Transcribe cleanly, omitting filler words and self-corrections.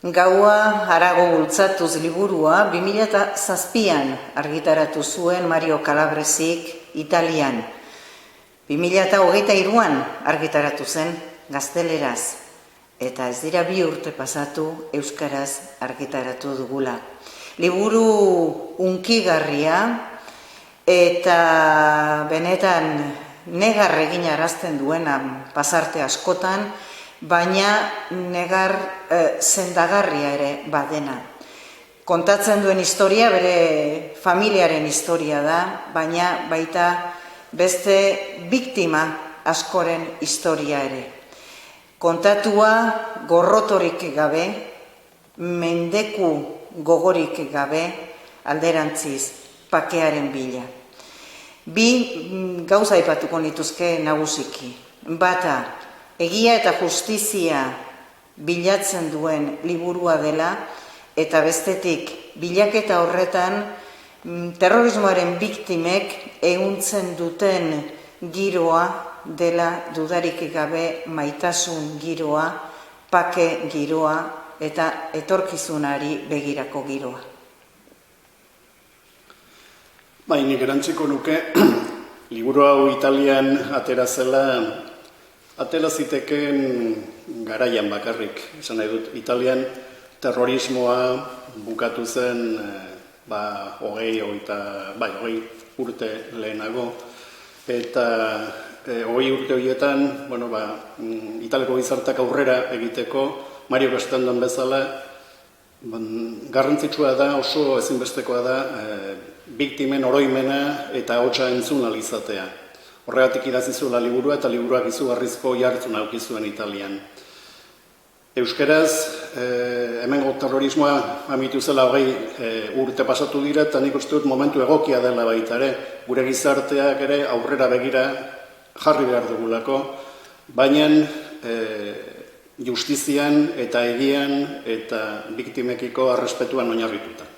Gaua harago bultzatuz liburua 2007an argitaratu zuen Mario Calabresik Italian. 2023an argitaratu zen gazteleraz, eta ez dira 2 urte pasatu euskaraz argitaratu dugula. Liburu hunkigarria eta benetan negar egin arazten duena pasarte askotan, baina negar sendagarria ere badena. Kontatzen duen historia bere familiaren historia da, baina baita beste biktima askoren historia ere. Kontatua gorrotorik gabe, mendeku gogorik gabe, alderantziz pakearen bila. 2 gauza aipatuko nituzke nagusiki. Bata, egia eta justizia bilatzen duen liburua dela, eta bestetik bilaketa horretan terrorismoaren biktimek ehuntzen duten giroa dela dudarik gabe maitasun giroa, pake giroa eta etorkizunari begirako giroa. Nik erantziko nuke, liburu hau Italian atera zela, atera ziteken garaian bakarrik. Esan nahi dut, Italian terrorismoa bukatu zen 20 urte lehenago, eta 20 urte horietan, Italiako gizarteak aurrera egiteko, Mario Castandan bezala, garrantzitsua da, oso ezinbestekoa da, biktimen oroimena eta hotsa entzun alizatea. Horregatik idatzi zuela liburua eta liburuak izugarrizko jartzun auki zuen Italian. Euskeraz, hemengo terrorismoa amitu zela 20 urte pasatu dira, eta nik uste dut momentu egokia dela baita ere, gure gizarteak ere aurrera begira jarri behar dugulako, baina justizian eta egian eta biktimekiko arrespetuan oinarrituta.